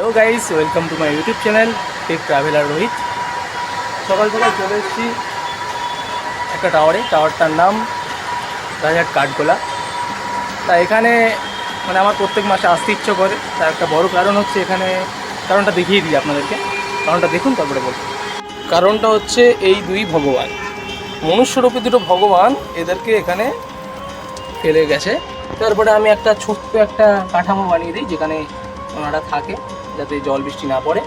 Hello guys, welcome to my YouTube channel tech traveller Rohit. সকাল সকাল চলে এসেছি একটা টাওয়ারটার নাম রাজারহাট কাঠগোলা। তা এখানে আমার প্রত্যেক মাসে আসতে ইচ্ছে করে। তার একটা বড় কারণ হচ্ছে, এখানে কারণটা দেখিয়ে দিই আপনাদেরকে। কারণটা দেখুন, তারপরে বলুন। কারণটা হচ্ছে এই দুই ভগবান, মনুষ্যরূপী দুটো ভগবান, এদেরকে এখানে ফেলে গেছে। তারপরে আমি একটা ছোট্ট একটা কাঠামো বানিয়ে দিই যেখানে ওনারা থাকে, যাতে জল বৃষ্টি না পড়ে।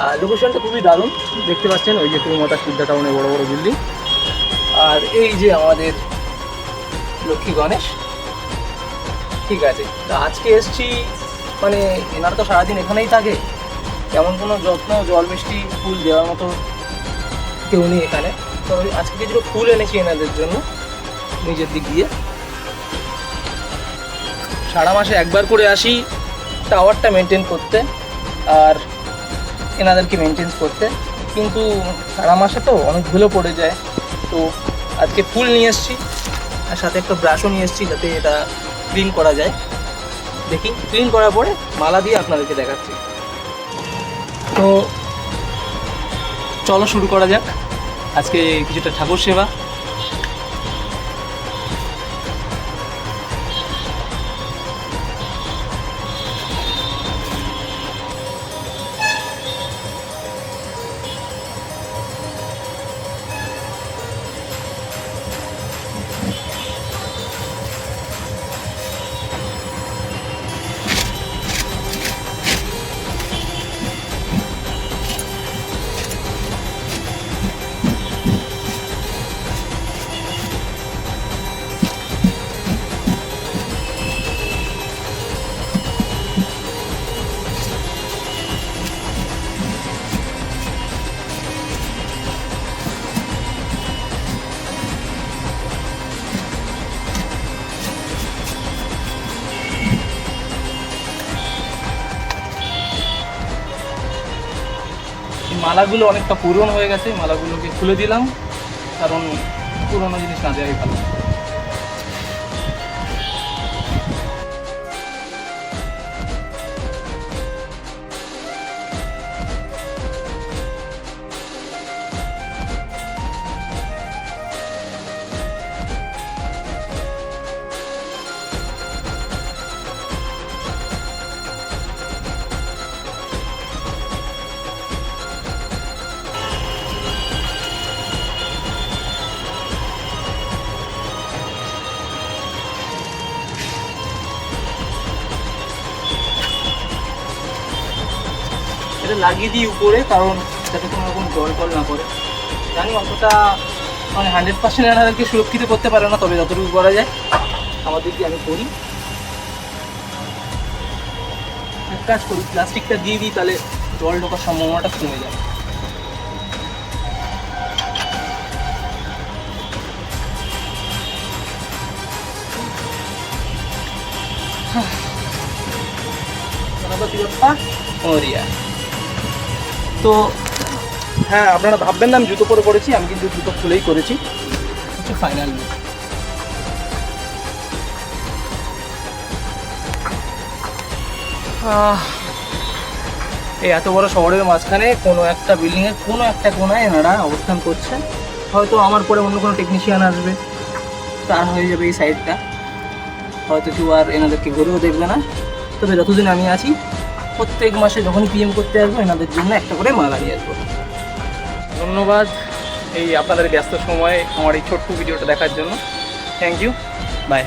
আর লোকেশনটা খুবই দারুণ, দেখতে পাচ্ছেন ওই যে কুমাতা সিদ্ধা টাউনে বড় বড় বিল্ডিং, আর এই যে আমাদের লক্ষ্মী গণেশ। ঠিক আছে, তো আজকে এসছি, এনারা তো সারাদিন এখানেই থাকে, তেমন কোনো যত্ন জল মিষ্টি ফুল দেওয়ার মতো কেউ নেই এখানে। তো আজকে কিছু ফুল এনেছি এনাদের জন্য নিজের দিক দিয়ে। সারা মাসে একবার করে আসি টাওয়ারটা মেনটেন করতে আর এনাদেরকে মেনটেন করতে, কিন্তু সারা মাসে তো অনেকগুলো পড়ে যায়। তো আজকে ফুল নিয়ে এসেছি, আর সাথে একটা ব্রাশও নিয়ে এসেছি যাতে এটা ক্লিন করা যায়। দেখি ক্লিন করার পরে মালা দিয়ে আপনাদেরকে দেখাচ্ছি। তো চলো শুরু করা যাক আজকে কিছুটা ঠাকুর সেবা। মালাগুলো অনেকটা পুরনো হয়ে গেছে, মালাগুলোকে খুলে দিলাম, কারণ পুরনো জিনিস না দেওয়াই ভালো। এটা লাগিয়ে দিই উপরে, কারণ যাতে কোনো রকম জল টল না পড়ে। জানি অতটা 100% এনাদেরকে সুরক্ষিত করতে পারে না, তবে যতটুকু করা যায় আমার দিক দিয়ে আমি করি। এক কাজ করি, প্লাস্টিকটা দিয়ে দিই, তাহলে জল ঢোকার সম্ভাবনাটা কমে যায়। তো হ্যাঁ, আপনারা ভাববেন না আমি জুতো পরে করেছি, আমি কিন্তু জুতো খুলেই করেছি। হচ্ছে ফাইনাল লুক। এই এত বড় শহরের মাঝখানে কোনো একটা বিল্ডিংয়ের কোনো একটা কোনায় এনারা অবস্থান করছে। হয়তো আমার পরে অন্য কোনো টেকনিশিয়ান আসবে, তার হয়ে যাবে এই সাইডটা, হয়তো কেউ আর এনাদেরকে ঘুরেও দেখবে না। তবে যতদিন আমি আছি, প্রত্যেক মাসে যখনই পিএম করতে আসবো এনাদের জন্য একটা করে মালা নিয়ে আসবো। ধন্যবাদ এই আপনাদের ব্যস্ত সময়ে আমার এই ছোট্ট ভিডিওটা দেখার জন্য। Thank you, by.